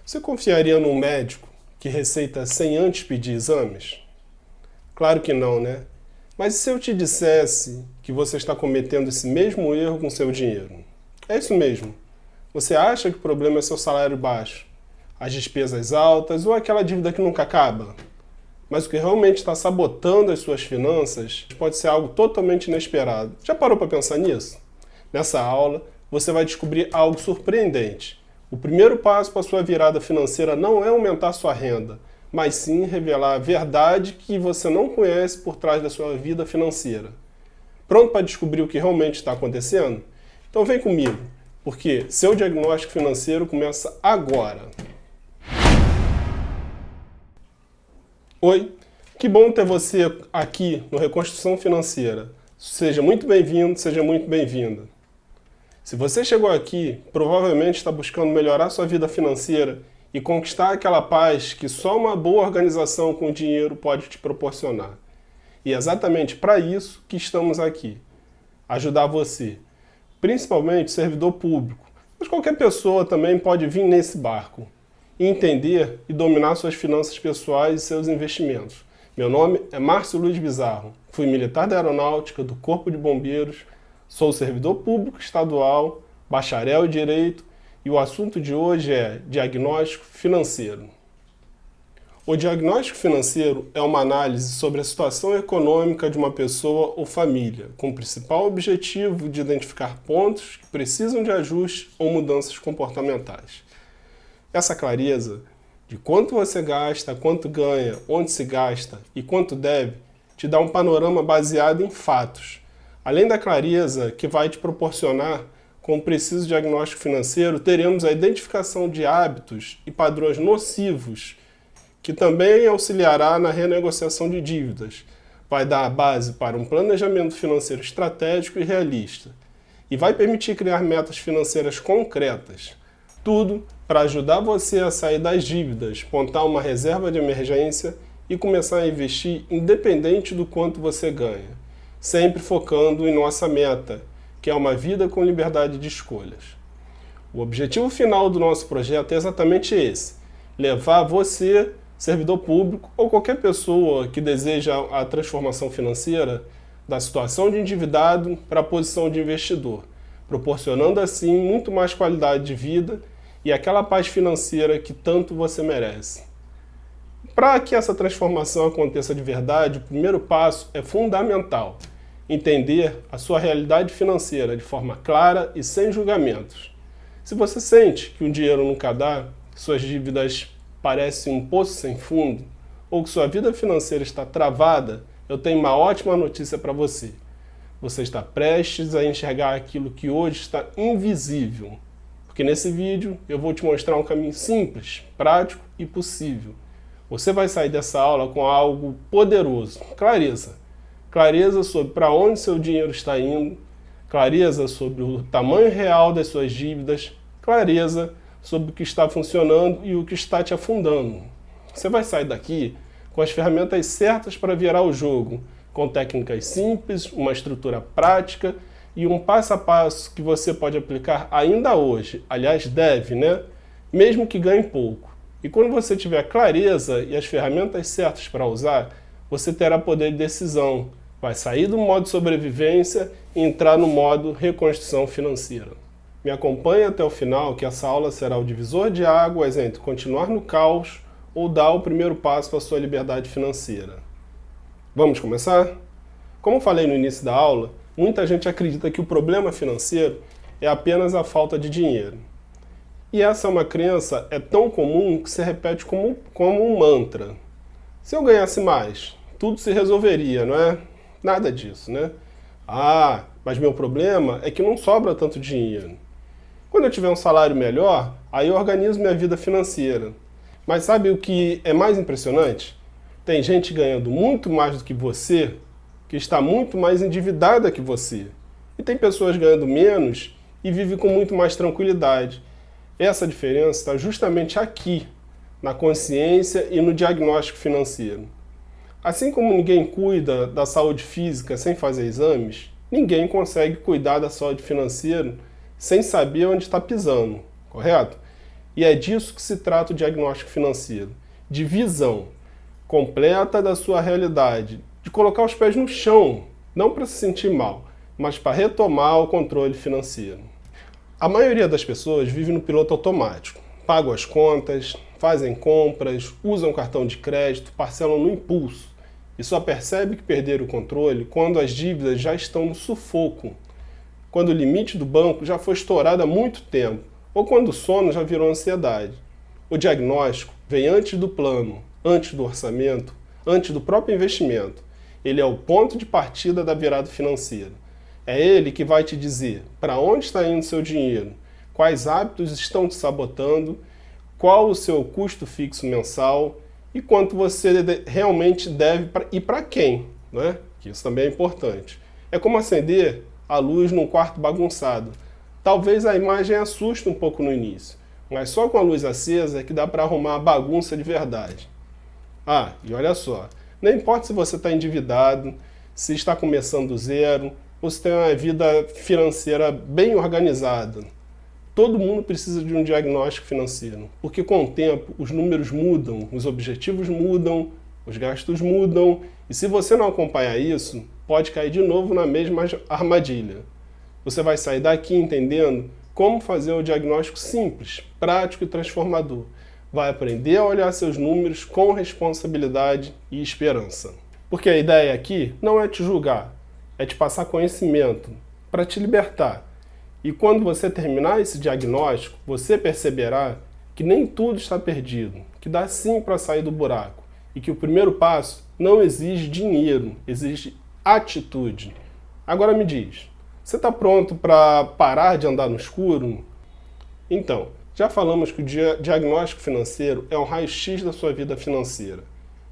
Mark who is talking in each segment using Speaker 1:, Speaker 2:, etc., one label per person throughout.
Speaker 1: Você confiaria num médico que receita sem antes pedir exames? Claro que não, né? Mas e se eu te dissesse que você está cometendo esse mesmo erro com seu dinheiro? É isso mesmo. Você acha que o problema é seu salário baixo, as despesas altas ou aquela dívida que nunca acaba? Mas o que realmente está sabotando as suas finanças pode ser algo totalmente inesperado. Já parou para pensar nisso? Nessa aula, você vai descobrir algo surpreendente. O primeiro passo para a sua virada financeira não é aumentar sua renda, mas sim revelar a verdade que você não conhece por trás da sua vida financeira. Pronto para descobrir o que realmente está acontecendo? Então vem comigo, porque seu diagnóstico financeiro começa agora. Oi, que bom ter você aqui no Reconstrução Financeira. Seja muito bem-vindo, seja muito bem-vinda. Se você chegou aqui, provavelmente está buscando melhorar sua vida financeira e conquistar aquela paz que só uma boa organização com o dinheiro pode te proporcionar. E é exatamente para isso que estamos aqui. Ajudar você, principalmente servidor público, mas qualquer pessoa também pode vir nesse barco e entender e dominar suas finanças pessoais e seus investimentos. Meu nome é Márcio Luiz Bizarro, fui militar da Aeronáutica, do Corpo de Bombeiros, sou servidor público estadual, bacharel em Direito e o assunto de hoje é diagnóstico financeiro. O diagnóstico financeiro é uma análise sobre a situação econômica de uma pessoa ou família, com o principal objetivo de identificar pontos que precisam de ajuste ou mudanças comportamentais. Essa clareza de quanto você gasta, quanto ganha, onde se gasta e quanto deve, te dá um panorama baseado em fatos. Além da clareza que vai te proporcionar, com o preciso diagnóstico financeiro, teremos a identificação de hábitos e padrões nocivos, que também auxiliará na renegociação de dívidas. Vai dar a base para um planejamento financeiro estratégico e realista. E vai permitir criar metas financeiras concretas. Tudo para ajudar você a sair das dívidas, montar uma reserva de emergência e começar a investir independente do quanto você ganha. Sempre focando em nossa meta, que é uma vida com liberdade de escolhas. O objetivo final do nosso projeto é exatamente esse: levar você, servidor público ou qualquer pessoa que deseja a transformação financeira, da situação de endividado para a posição de investidor, proporcionando assim muito mais qualidade de vida e aquela paz financeira que tanto você merece. Para que essa transformação aconteça de verdade, o primeiro passo é fundamental: entender a sua realidade financeira de forma clara e sem julgamentos. Se você sente que o dinheiro nunca dá, que suas dívidas parecem um poço sem fundo, ou que sua vida financeira está travada, eu tenho uma ótima notícia para você. Você está prestes a enxergar aquilo que hoje está invisível. Porque nesse vídeo eu vou te mostrar um caminho simples, prático e possível. Você vai sair dessa aula com algo poderoso: clareza. Clareza sobre para onde seu dinheiro está indo, clareza sobre o tamanho real das suas dívidas, clareza sobre o que está funcionando e o que está te afundando. Você vai sair daqui com as ferramentas certas para virar o jogo, com técnicas simples, uma estrutura prática e um passo a passo que você pode aplicar ainda hoje. Aliás, deve, né? Mesmo que ganhe pouco. E quando você tiver clareza e as ferramentas certas para usar, você terá poder de decisão. Vai sair do modo sobrevivência e entrar no modo reconstrução financeira. Me acompanhe até o final, que essa aula será o divisor de águas entre continuar no caos ou dar o primeiro passo para a sua liberdade financeira. Vamos começar? Como falei no início da aula, muita gente acredita que o problema financeiro é apenas a falta de dinheiro. E essa é uma crença tão comum que se repete como um mantra. Se eu ganhasse mais, tudo se resolveria, não é? Nada disso, né? Ah, mas meu problema é que não sobra tanto dinheiro. Quando eu tiver um salário melhor, aí eu organizo minha vida financeira. Mas sabe o que é mais impressionante? Tem gente ganhando muito mais do que você, que está muito mais endividada que você. E tem pessoas ganhando menos e vivem com muito mais tranquilidade. Essa diferença está justamente aqui, na consciência e no diagnóstico financeiro. Assim como ninguém cuida da saúde física sem fazer exames, ninguém consegue cuidar da saúde financeira sem saber onde está pisando, correto? E é disso que se trata o diagnóstico financeiro, de visão completa da sua realidade, de colocar os pés no chão, não para se sentir mal, mas para retomar o controle financeiro. A maioria das pessoas vive no piloto automático, pagam as contas, fazem compras, usam cartão de crédito, parcelam no impulso e só percebe que perderam o controle quando as dívidas já estão no sufoco, quando o limite do banco já foi estourado há muito tempo, ou quando o sono já virou ansiedade. O diagnóstico vem antes do plano, antes do orçamento, antes do próprio investimento. Ele é o ponto de partida da virada financeira. É ele que vai te dizer para onde está indo seu dinheiro, quais hábitos estão te sabotando, qual o seu custo fixo mensal e quanto você realmente deve e para quem, né? Que isso também é importante. É como acender a luz num quarto bagunçado. Talvez a imagem assuste um pouco no início, mas só com a luz acesa é que dá para arrumar a bagunça de verdade. Ah, e olha só, não importa se você está endividado, se está começando do zero, ou se tem uma vida financeira bem organizada. Todo mundo precisa de um diagnóstico financeiro, porque com o tempo os números mudam, os objetivos mudam, os gastos mudam, e se você não acompanhar isso, pode cair de novo na mesma armadilha. Você vai sair daqui entendendo como fazer o diagnóstico simples, prático e transformador. Vai aprender a olhar seus números com responsabilidade e esperança. Porque a ideia aqui não é te julgar, é te passar conhecimento para te libertar. E quando você terminar esse diagnóstico, você perceberá que nem tudo está perdido, que dá sim para sair do buraco e que o primeiro passo não exige dinheiro, exige atitude. Agora me diz, você está pronto para parar de andar no escuro? Então, já falamos que o diagnóstico financeiro é um raio-x da sua vida financeira.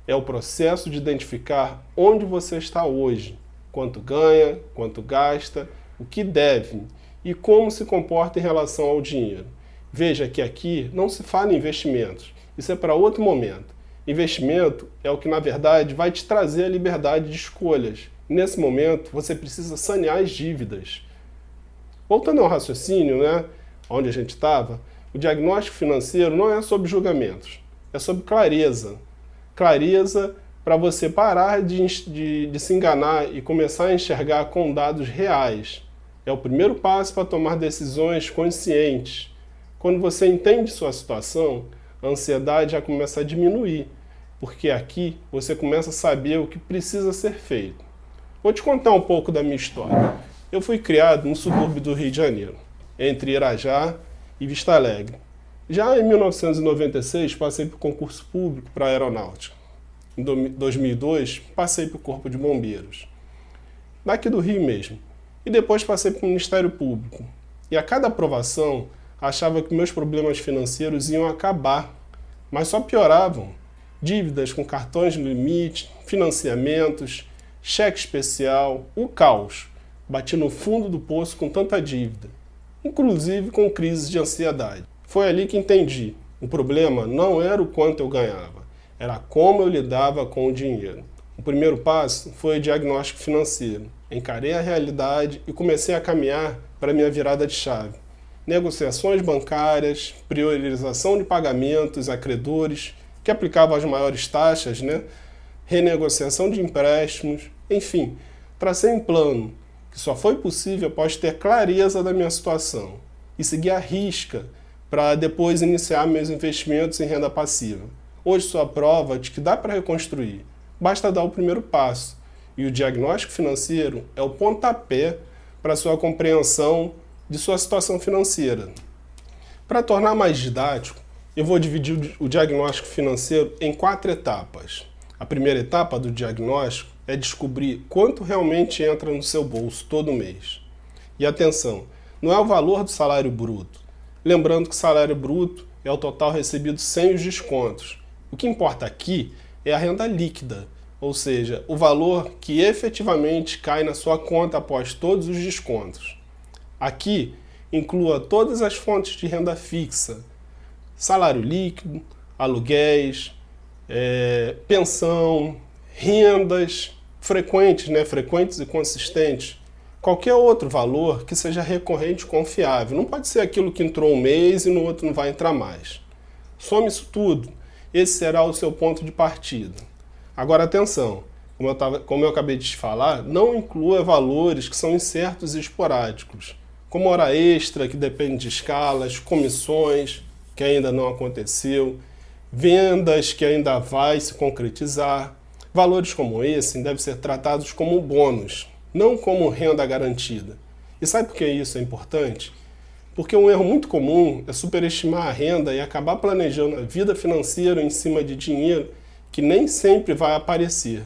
Speaker 1: É o processo de identificar onde você está hoje, quanto ganha, quanto gasta, o que deve e como se comporta em relação ao dinheiro. Veja que aqui não se fala em investimentos, isso é para outro momento. Investimento é o que, na verdade, vai te trazer a liberdade de escolhas. E nesse momento, você precisa sanear as dívidas. Voltando ao raciocínio, onde a gente estava, o diagnóstico financeiro não é sobre julgamentos, é sobre clareza. Clareza para você parar de se enganar e começar a enxergar com dados reais. É o primeiro passo para tomar decisões conscientes. Quando você entende sua situação, a ansiedade já começa a diminuir, porque aqui você começa a saber o que precisa ser feito. Vou te contar um pouco da minha história. Eu fui criado no subúrbio do Rio de Janeiro, entre Irajá e Vista Alegre. Já em 1996, passei para o concurso público para a aeronáutica. Em 2002, passei para o Corpo de Bombeiros, daqui do Rio mesmo. E depois passei para o Ministério Público. E a cada aprovação, achava que meus problemas financeiros iam acabar, mas só pioravam. Dívidas com cartões no limite, financiamentos, cheque especial, o caos. Bati no fundo do poço com tanta dívida, inclusive com crises de ansiedade. Foi ali que entendi. O problema não era o quanto eu ganhava, era como eu lidava com o dinheiro. O primeiro passo foi o diagnóstico financeiro. Encarei a realidade e comecei a caminhar para minha virada de chave. Negociações bancárias, priorização de pagamentos a credores, que aplicavam as maiores taxas, renegociação de empréstimos, enfim, tracei um plano que só foi possível após ter clareza da minha situação e seguir à risca para depois iniciar meus investimentos em renda passiva. Hoje sou a prova de que dá para reconstruir, basta dar o primeiro passo. E o diagnóstico financeiro é o pontapé para a sua compreensão de sua situação financeira. Para tornar mais didático, eu vou dividir o diagnóstico financeiro em 4 etapas. A primeira etapa do diagnóstico é descobrir quanto realmente entra no seu bolso todo mês. E atenção, não é o valor do salário bruto. Lembrando que o salário bruto é o total recebido sem os descontos. O que importa aqui é a renda líquida, ou seja, o valor que efetivamente cai na sua conta após todos os descontos. Aqui, inclua todas as fontes de renda fixa, salário líquido, aluguéis, pensão, rendas frequentes, frequentes e consistentes, qualquer outro valor que seja recorrente e confiável. Não pode ser aquilo que entrou um mês e no outro não vai entrar mais. Some isso tudo. Esse será o seu ponto de partida. Agora atenção, como eu acabei de te falar, não inclua valores que são incertos e esporádicos, como hora extra, que depende de escalas, comissões, que ainda não aconteceu, vendas que ainda vai se concretizar. Valores como esse devem ser tratados como bônus, não como renda garantida. E sabe por que isso é importante? Porque um erro muito comum é superestimar a renda e acabar planejando a vida financeira em cima de dinheiro que nem sempre vai aparecer.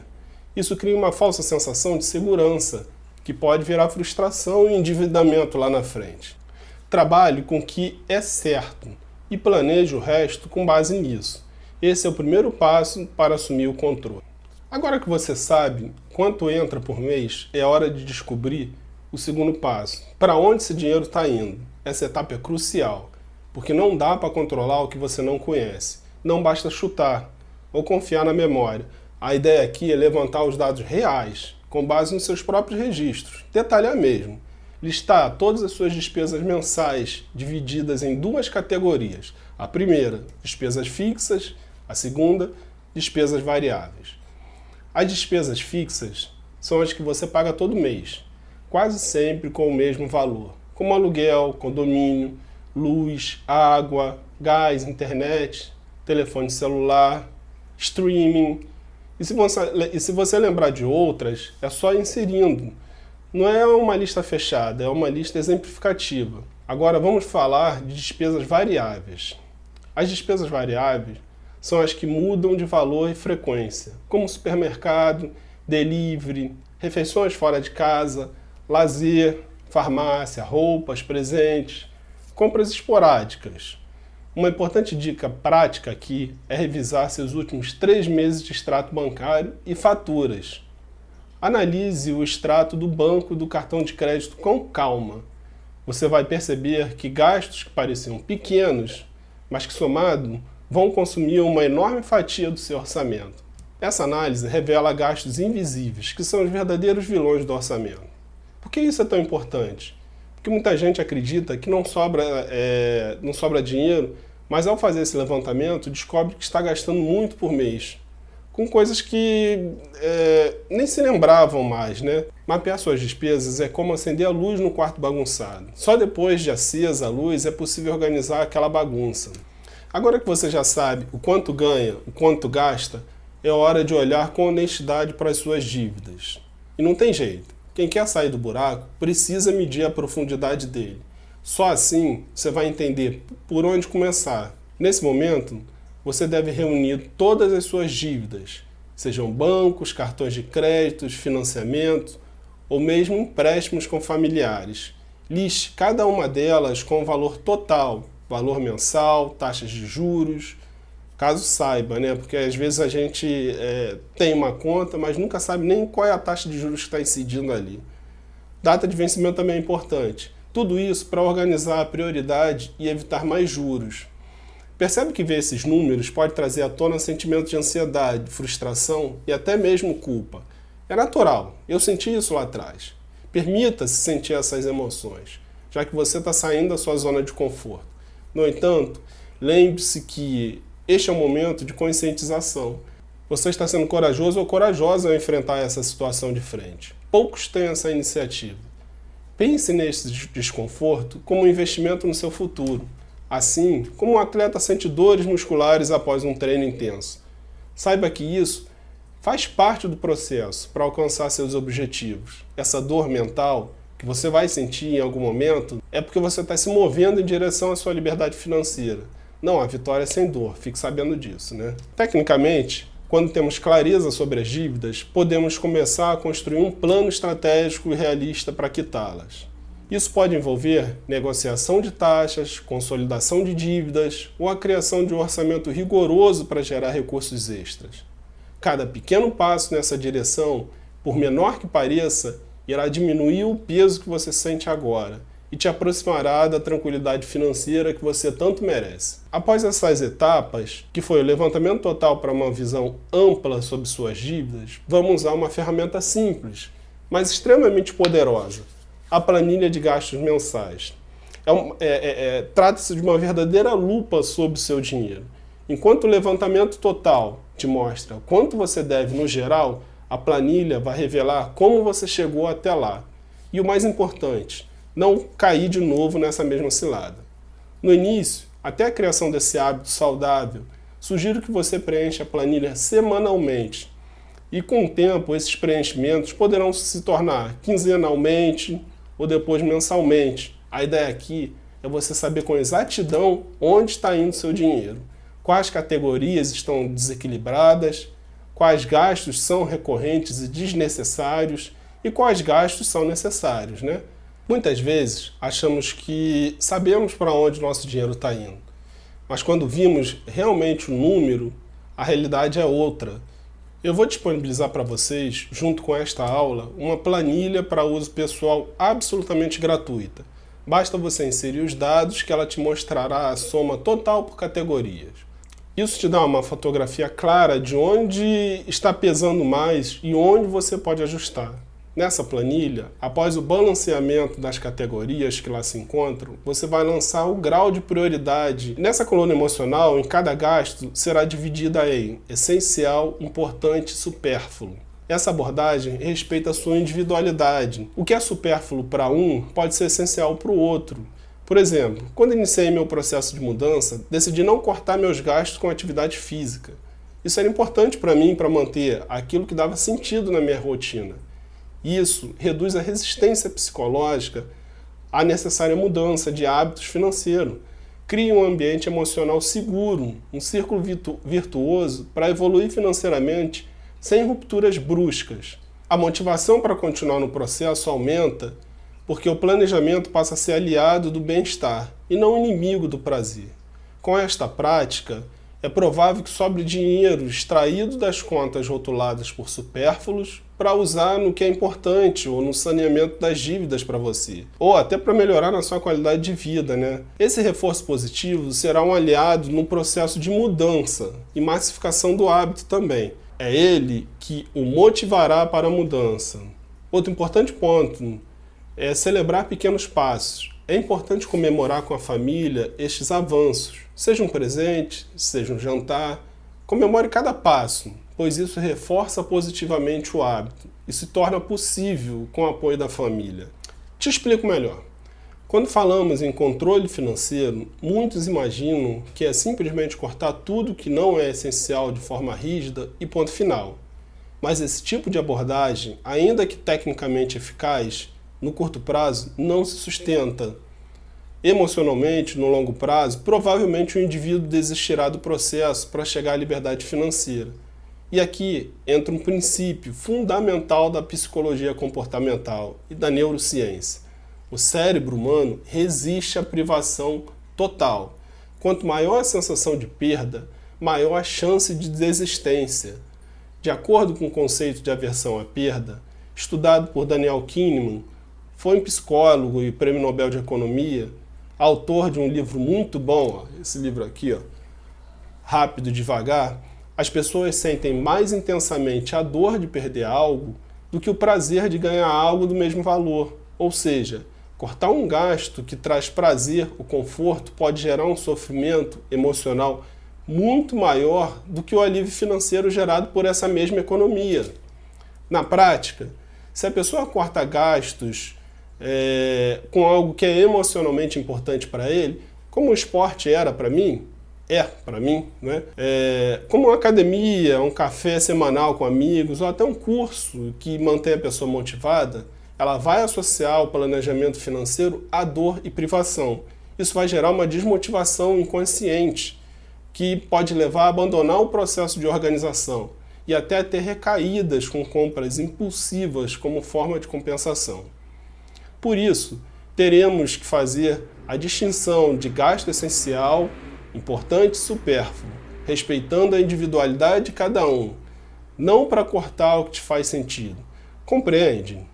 Speaker 1: Isso cria uma falsa sensação de segurança, que pode virar frustração e endividamento lá na frente. Trabalhe com o que é certo e planeje o resto com base nisso. Esse é o primeiro passo para assumir o controle. Agora que você sabe quanto entra por mês, é hora de descobrir o segundo passo. Para onde esse dinheiro está indo? Essa etapa é crucial, porque não dá para controlar o que você não conhece. Não basta chutar ou confiar na memória. A ideia aqui é levantar os dados reais, com base nos seus próprios registros. Detalhar mesmo. Listar todas as suas despesas mensais, divididas em duas categorias. A primeira, despesas fixas. A segunda, despesas variáveis. As despesas fixas são as que você paga todo mês, quase sempre com o mesmo valor, como aluguel, condomínio, luz, água, gás, internet, telefone celular, streaming. E se você lembrar de outras, é só inserindo. Não é uma lista fechada, é uma lista exemplificativa. Agora vamos falar de despesas variáveis. As despesas variáveis são as que mudam de valor e frequência, como supermercado, delivery, refeições fora de casa, lazer, farmácia, roupas, presentes, compras esporádicas. Uma importante dica prática aqui é revisar seus últimos 3 meses de extrato bancário e faturas. Analise o extrato do banco e do cartão de crédito com calma. Você vai perceber que gastos que pareciam pequenos, mas que somado vão consumir uma enorme fatia do seu orçamento. Essa análise revela gastos invisíveis, que são os verdadeiros vilões do orçamento. Por que isso é tão importante? Porque muita gente acredita que não sobra dinheiro, mas ao fazer esse levantamento descobre que está gastando muito por mês, com coisas que nem se lembravam mais, né? Mapear suas despesas é como acender a luz no quarto bagunçado. Só depois de acesa a luz é possível organizar aquela bagunça. Agora que você já sabe o quanto ganha, o quanto gasta, é hora de olhar com honestidade para as suas dívidas. E não tem jeito. Quem quer sair do buraco precisa medir a profundidade dele. Só assim você vai entender por onde começar. Nesse momento, você deve reunir todas as suas dívidas, sejam bancos, cartões de crédito, financiamento ou mesmo empréstimos com familiares. Liste cada uma delas com o valor total, valor mensal, taxas de juros, caso saiba, né? Porque às vezes a gente tem uma conta, mas nunca sabe nem qual é a taxa de juros que está incidindo ali. Data de vencimento também é importante. Tudo isso para organizar a prioridade e evitar mais juros. Percebe que ver esses números pode trazer à tona sentimentos de ansiedade, frustração e até mesmo culpa. É natural, eu senti isso lá atrás. Permita-se sentir essas emoções, já que você está saindo da sua zona de conforto. No entanto, lembre-se que este é um momento de conscientização. Você está sendo corajoso ou corajosa ao enfrentar essa situação de frente. Poucos têm essa iniciativa. Pense nesse desconforto como um investimento no seu futuro, assim como um atleta sente dores musculares após um treino intenso. Saiba que isso faz parte do processo para alcançar seus objetivos. Essa dor mental que você vai sentir em algum momento é porque você está se movendo em direção à sua liberdade financeira. Não, a vitória é sem dor, fique sabendo disso, né? Tecnicamente, quando temos clareza sobre as dívidas, podemos começar a construir um plano estratégico e realista para quitá-las. Isso pode envolver negociação de taxas, consolidação de dívidas ou a criação de um orçamento rigoroso para gerar recursos extras. Cada pequeno passo nessa direção, por menor que pareça, irá diminuir o peso que você sente agora e te aproximará da tranquilidade financeira que você tanto merece. Após essas etapas, que foi o levantamento total para uma visão ampla sobre suas dívidas, vamos usar uma ferramenta simples, mas extremamente poderosa, a planilha de gastos mensais. Trata-se de uma verdadeira lupa sobre o seu dinheiro. Enquanto o levantamento total te mostra quanto você deve no geral, a planilha vai revelar como você chegou até lá. E o mais importante, não cair de novo nessa mesma cilada. No início, até a criação desse hábito saudável, sugiro que você preencha a planilha semanalmente. E com o tempo, esses preenchimentos poderão se tornar quinzenalmente ou depois mensalmente. A ideia aqui é você saber com exatidão onde está indo o seu dinheiro, quais categorias estão desequilibradas, quais gastos são recorrentes e desnecessários e quais gastos são necessários, né? Muitas vezes achamos que sabemos para onde nosso dinheiro está indo, mas quando vimos realmente o número, a realidade é outra. Eu vou disponibilizar para vocês, junto com esta aula, uma planilha para uso pessoal absolutamente gratuita. Basta você inserir os dados que ela te mostrará a soma total por categorias. Isso te dá uma fotografia clara de onde está pesando mais e onde você pode ajustar. Nessa planilha, após o balanceamento das categorias que lá se encontram, você vai lançar o grau de prioridade. Nessa coluna emocional, em cada gasto, será dividida em essencial, importante e supérfluo. Essa abordagem respeita a sua individualidade. O que é supérfluo para um pode ser essencial para o outro. Por exemplo, quando iniciei meu processo de mudança, decidi não cortar meus gastos com atividade física. Isso era importante para mim para manter aquilo que dava sentido na minha rotina. Isso reduz a resistência psicológica à necessária mudança de hábitos financeiros. Cria um ambiente emocional seguro, um círculo virtuoso para evoluir financeiramente sem rupturas bruscas. A motivação para continuar no processo aumenta porque o planejamento passa a ser aliado do bem-estar e não inimigo do prazer. Com esta prática, é provável que sobre dinheiro extraído das contas rotuladas por supérfluos para usar no que é importante ou no saneamento das dívidas para você, ou até para melhorar na sua qualidade de vida, né? Esse reforço positivo será um aliado no processo de mudança e massificação do hábito também. É ele que o motivará para a mudança. Outro importante ponto é celebrar pequenos passos. É importante comemorar com a família estes avanços. Seja um presente, seja um jantar. Comemore cada passo, pois isso reforça positivamente o hábito e se torna possível com o apoio da família. Te explico melhor. Quando falamos em controle financeiro, muitos imaginam que é simplesmente cortar tudo que não é essencial de forma rígida e ponto final. Mas esse tipo de abordagem, ainda que tecnicamente eficaz, no curto prazo não se sustenta. Emocionalmente, no longo prazo, provavelmente o indivíduo desistirá do processo para chegar à liberdade financeira. E aqui entra um princípio fundamental da psicologia comportamental e da neurociência. O cérebro humano resiste à privação total. Quanto maior a sensação de perda, maior a chance de desistência. De acordo com o conceito de aversão à perda, estudado por Daniel Kahneman, foi um psicólogo e prêmio Nobel de Economia, autor de um livro muito bom, esse livro aqui, Rápido e Devagar. As pessoas sentem mais intensamente a dor de perder algo do que o prazer de ganhar algo do mesmo valor. Ou seja, cortar um gasto que traz prazer, o conforto, pode gerar um sofrimento emocional muito maior do que o alívio financeiro gerado por essa mesma economia. Na prática, se a pessoa corta gastos com algo que é emocionalmente importante para ele, como o esporte era para mim, né? Como uma academia, um café semanal com amigos, ou até um curso que mantém a pessoa motivada, ela vai associar o planejamento financeiro à dor e privação. Isso vai gerar uma desmotivação inconsciente, que pode levar a abandonar o processo de organização e até a ter recaídas com compras impulsivas como forma de compensação. Por isso, teremos que fazer a distinção de gasto essencial, importante e supérfluo, respeitando a individualidade de cada um, não para cortar o que te faz sentido. Compreende?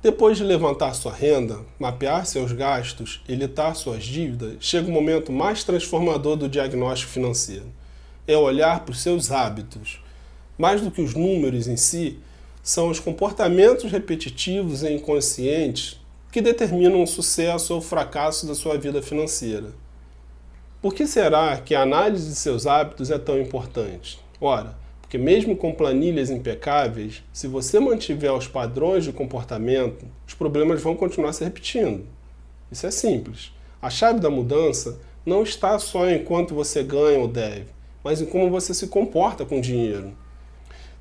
Speaker 1: Depois de levantar sua renda, mapear seus gastos e litar suas dívidas, chega o momento mais transformador do diagnóstico financeiro. É olhar para os seus hábitos. Mais do que os números em si, São os comportamentos repetitivos e inconscientes que determinam o sucesso ou o fracasso da sua vida financeira. Por que será que a análise de seus hábitos é tão importante? Ora, porque mesmo com planilhas impecáveis, se você mantiver os padrões de comportamento, os problemas vão continuar se repetindo. Isso é simples. A chave da mudança não está só em quanto você ganha ou deve, mas em como você se comporta com o dinheiro.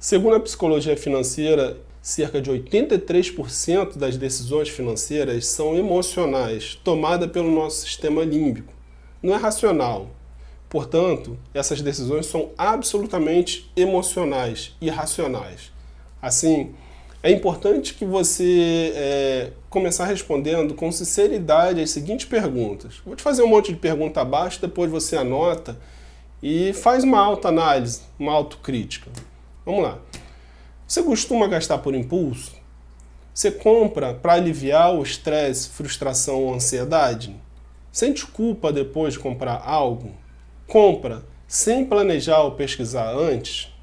Speaker 1: Segundo a psicologia financeira, cerca de 83% das decisões financeiras são emocionais, tomadas pelo nosso sistema límbico. Não é racional. Portanto, essas decisões são absolutamente emocionais, irracionais. Assim, é importante que você começar respondendo com sinceridade as seguintes perguntas. Vou te fazer um monte de pergunta abaixo, depois você anota e faz uma autoanálise, uma autocrítica. Vamos lá. Você costuma gastar por impulso? Você compra para aliviar o estresse, frustração ou ansiedade? Sente culpa depois de comprar algo? Compra sem planejar ou pesquisar antes?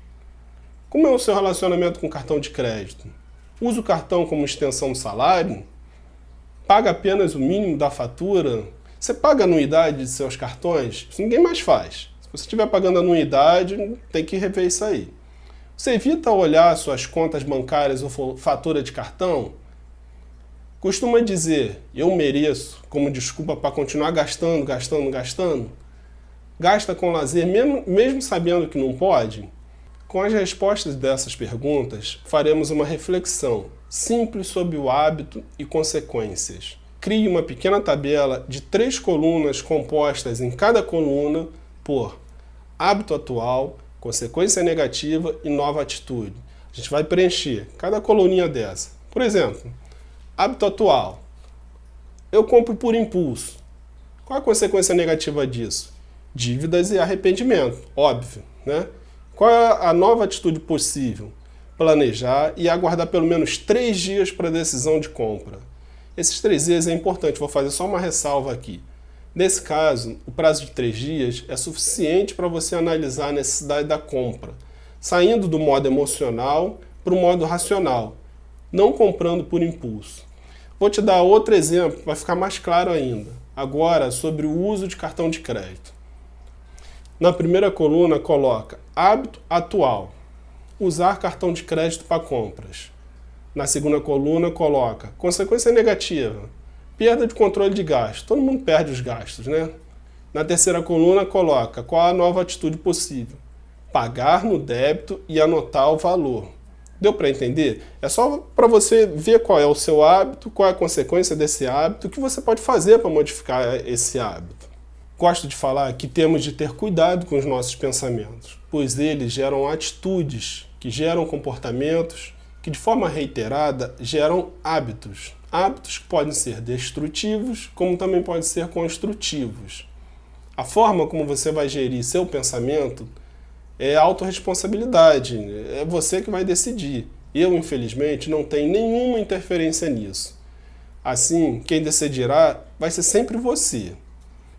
Speaker 1: Como é o seu relacionamento com o cartão de crédito? Usa o cartão como extensão do salário? Paga apenas o mínimo da fatura? Você paga a anuidade de seus cartões? Isso ninguém mais faz. Se você estiver pagando anuidade, tem que rever isso aí. Você evita olhar suas contas bancárias ou fatura de cartão? Costuma dizer, eu mereço, como desculpa para continuar gastando. Gasta com lazer mesmo sabendo que não pode? Com as respostas dessas perguntas, faremos uma reflexão simples sobre o hábito e consequências. Crie uma pequena tabela de 3 colunas compostas em cada coluna por hábito atual, consequência negativa e nova atitude. A gente vai preencher cada coluninha dessa. Por exemplo, hábito atual. Eu compro por impulso. Qual a consequência negativa disso? Dívidas e arrependimento, óbvio, né? Qual é a nova atitude possível? Planejar e aguardar pelo menos 3 dias para a decisão de compra. Esses 3 dias é importante, vou fazer só uma ressalva aqui. Nesse caso, o prazo de 3 dias é suficiente para você analisar a necessidade da compra, saindo do modo emocional para o modo racional, não comprando por impulso. Vou te dar outro exemplo, vai ficar mais claro ainda. Agora, sobre o uso de cartão de crédito. Na primeira coluna, coloca hábito atual, usar cartão de crédito para compras. Na segunda coluna, coloca consequência negativa, perda de controle de gasto. Todo mundo perde os gastos, né? Na terceira coluna, coloca qual a nova atitude possível, pagar no débito e anotar o valor. Deu para entender? É só para você ver qual é o seu hábito, qual é a consequência desse hábito, o que você pode fazer para modificar esse hábito. Gosto de falar que temos de ter cuidado com os nossos pensamentos, pois eles geram atitudes, que geram comportamentos, que de forma reiterada geram hábitos. Hábitos que podem ser destrutivos, como também podem ser construtivos. A forma como você vai gerir seu pensamento é autorresponsabilidade, é você que vai decidir. Eu, infelizmente, não tenho nenhuma interferência nisso. Assim, quem decidirá vai ser sempre você.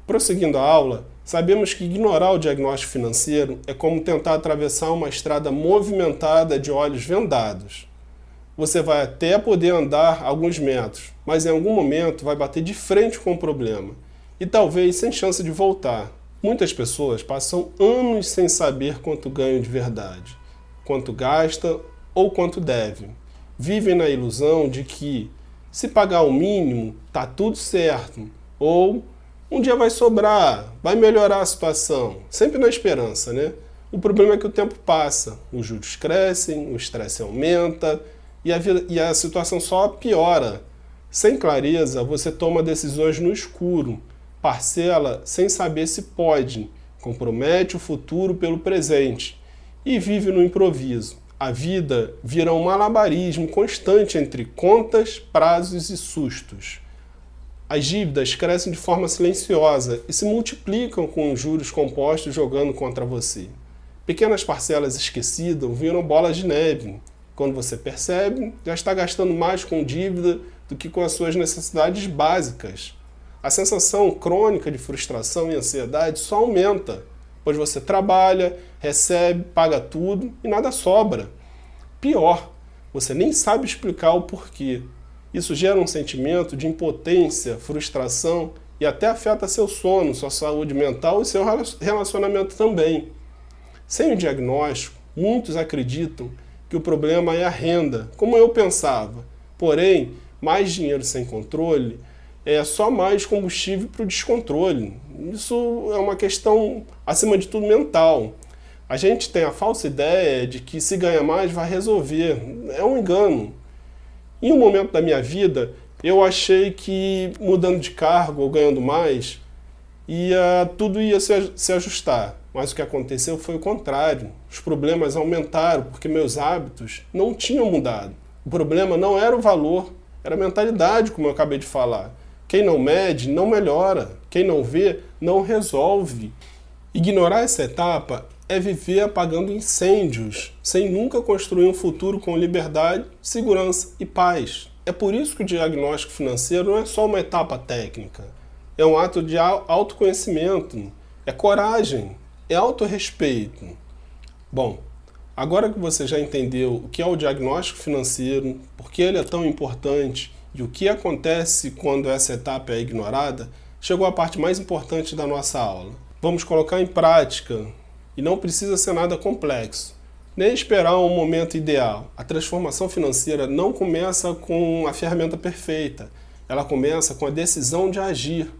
Speaker 1: Prosseguindo a aula, sabemos que ignorar o diagnóstico financeiro é como tentar atravessar uma estrada movimentada de olhos vendados. Você vai até poder andar alguns metros, mas em algum momento vai bater de frente com o problema e talvez sem chance de voltar. Muitas pessoas passam anos sem saber quanto ganham de verdade, quanto gasta ou quanto deve. Vivem na ilusão de que, se pagar o mínimo, tá tudo certo, ou um dia vai sobrar, vai melhorar a situação, sempre na esperança, né? O problema é que o tempo passa, os juros crescem, o estresse aumenta e a situação só piora. Sem clareza, você toma decisões no escuro, parcela sem saber se pode, compromete o futuro pelo presente e vive no improviso. A vida vira um malabarismo constante entre contas, prazos e sustos. As dívidas crescem de forma silenciosa e se multiplicam com os juros compostos jogando contra você. Pequenas parcelas esquecidas viram bolas de neve. Quando você percebe, já está gastando mais com dívida do que com as suas necessidades básicas. A sensação crônica de frustração e ansiedade só aumenta, pois você trabalha, recebe, paga tudo e nada sobra. Pior, Você nem sabe explicar o porquê. Isso gera um sentimento de impotência, frustração e até afeta seu sono, sua saúde mental e seu relacionamento também. Sem o diagnóstico, muitos acreditam que o problema é a renda, como eu pensava. Porém, mais dinheiro sem controle é só mais combustível para o descontrole. Isso é uma questão, acima de tudo, mental. A gente tem a falsa ideia de que se ganha mais vai resolver. É um engano. Em um momento da minha vida, eu achei que mudando de cargo ou ganhando mais, tudo ia se ajustar. Mas o que aconteceu foi o contrário. Os problemas aumentaram porque meus hábitos não tinham mudado. O problema não era o valor, era a mentalidade, como eu acabei de falar. Quem não mede, não melhora. Quem não vê, não resolve. Ignorar essa etapa é viver apagando incêndios, sem nunca construir um futuro com liberdade, segurança e paz. É por isso que o diagnóstico financeiro não é só uma etapa técnica. É um ato de autoconhecimento, é coragem, é autorrespeito. Bom, agora que você já entendeu o que é o diagnóstico financeiro, por que ele é tão importante e o que acontece quando essa etapa é ignorada, chegou a parte mais importante da nossa aula. Vamos colocar em prática, e não precisa ser nada complexo, nem esperar um momento ideal. A transformação financeira não começa com a ferramenta perfeita, ela começa com a decisão de agir.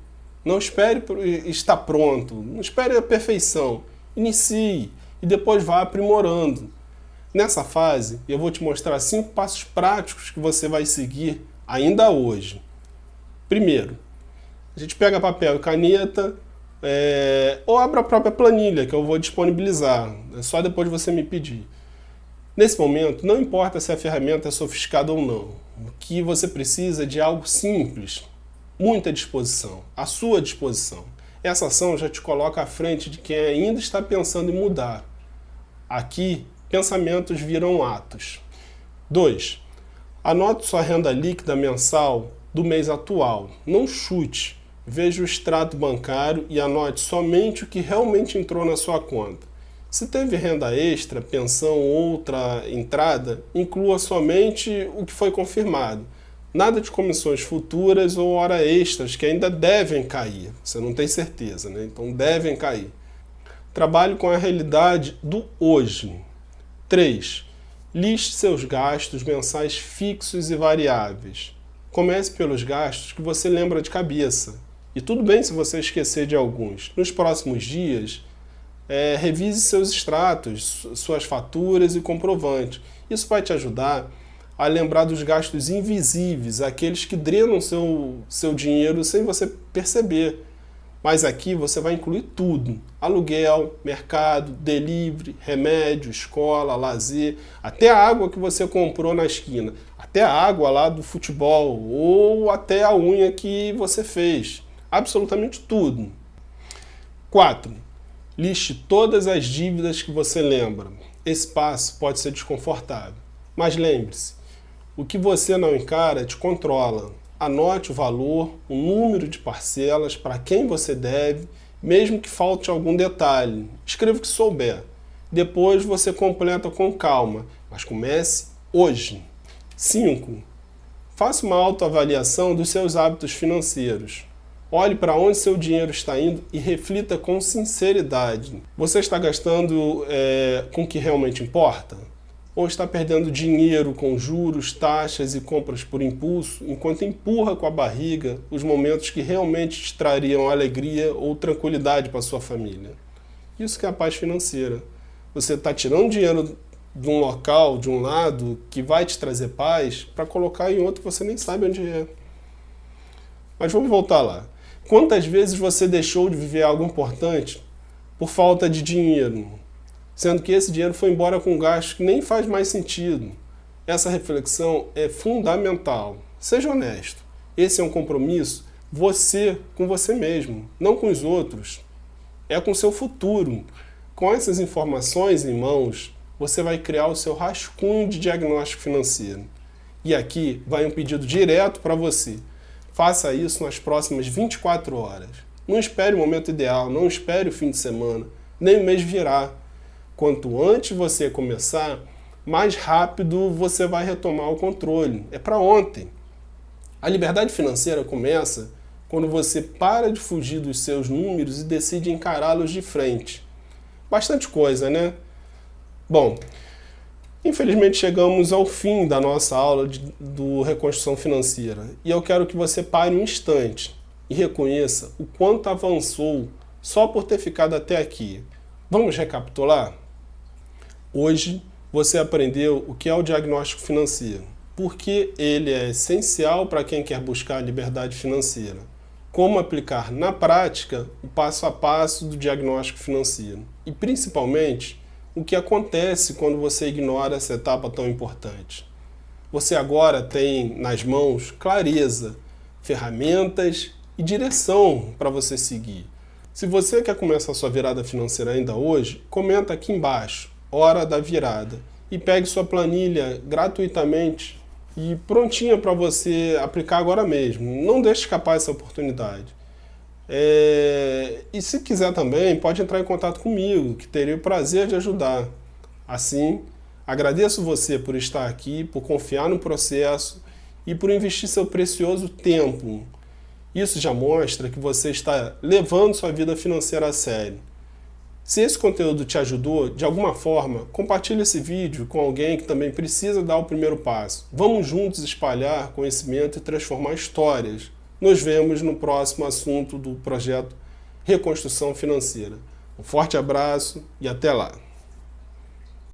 Speaker 1: Não espere estar pronto, não espere a perfeição, inicie e depois vá aprimorando. Nessa fase, eu vou te mostrar 5 passos práticos que você vai seguir ainda hoje. Primeiro, a gente pega papel e caneta, ou abre a própria planilha que eu vou disponibilizar, é só depois você me pedir. Nesse momento, não importa se a ferramenta é sofisticada ou não, o que você precisa é de algo simples, muita disposição, à sua disposição. Essa ação já te coloca à frente de quem ainda está pensando em mudar. Aqui, pensamentos viram atos. 2. Anote sua renda líquida mensal do mês atual, não chute. Veja o extrato bancário e anote somente o que realmente entrou na sua conta. Se teve renda extra, pensão ou outra entrada, inclua somente o que foi confirmado. Nada de comissões futuras ou horas extras que ainda devem cair. Você não tem certeza, né? Então devem cair. Trabalhe com a realidade do hoje. 3. Liste seus gastos mensais fixos e variáveis. Comece pelos gastos que você lembra de cabeça. E tudo bem se você esquecer de alguns. Nos próximos dias, revise seus extratos, suas faturas e comprovantes. Isso vai te ajudar a lembrar dos gastos invisíveis, aqueles que drenam seu dinheiro sem você perceber. Mas aqui você vai incluir tudo: aluguel, mercado, delivery, remédio, escola, lazer, até a água que você comprou na esquina, até a água lá do futebol ou até a unha que você fez. Absolutamente tudo. 4. Liste todas as dívidas que você lembra. Esse passo pode ser desconfortável, mas lembre-se, o que você não encara te controla. Anote o valor, o número de parcelas, para quem você deve, mesmo que falte algum detalhe. Escreva o que souber. Depois você completa com calma, mas comece hoje. 5. Faça uma autoavaliação dos seus hábitos financeiros. Olhe para onde seu dinheiro está indo e reflita com sinceridade. Você está gastando com o que realmente importa? Ou está perdendo dinheiro com juros, taxas e compras por impulso, enquanto empurra com a barriga os momentos que realmente te trariam alegria ou tranquilidade para sua família? Isso que é a paz financeira. Você está tirando dinheiro de um local, de um lado, que vai te trazer paz, para colocar em outro que você nem sabe onde é. Mas vamos voltar lá. Quantas vezes você deixou de viver algo importante por falta de dinheiro, sendo que esse dinheiro foi embora com gasto que nem faz mais sentido? Essa reflexão é fundamental. Seja honesto. Esse é um compromisso você com você mesmo, não com os outros. É com o seu futuro. Com essas informações em mãos, você vai criar o seu rascunho de diagnóstico financeiro. E aqui vai um pedido direto para você. Faça isso nas próximas 24 horas. Não espere o momento ideal, não espere o fim de semana, nem o mês virar. Quanto antes você começar, mais rápido você vai retomar o controle. É para ontem. A liberdade financeira começa quando você para de fugir dos seus números e decide encará-los de frente. Bastante coisa, né? Bom, infelizmente chegamos ao fim da nossa aula do Reconstrução Financeira e eu quero que você pare um instante e reconheça o quanto avançou só por ter ficado até aqui. Vamos recapitular? Hoje você aprendeu o que é o diagnóstico financeiro, por que ele é essencial para quem quer buscar a liberdade financeira, como aplicar na prática o passo a passo do diagnóstico financeiro e, principalmente, o que acontece quando você ignora essa etapa tão importante. Você agora tem nas mãos clareza, ferramentas e direção para você seguir. Se você quer começar a sua virada financeira ainda hoje, comenta aqui embaixo, hora da virada, e pegue sua planilha gratuitamente e prontinha para você aplicar agora mesmo. Não deixe escapar essa oportunidade. E se quiser também, pode entrar em contato comigo, que terei o prazer de ajudar. Assim, agradeço você por estar aqui, por confiar no processo e por investir seu precioso tempo. Isso já mostra que você está levando sua vida financeira a sério. Se esse conteúdo te ajudou, de alguma forma, compartilhe esse vídeo com alguém que também precisa dar o primeiro passo. Vamos juntos espalhar conhecimento e transformar histórias. Nos vemos no próximo assunto do projeto Reconstrução Financeira. Um forte abraço e até lá!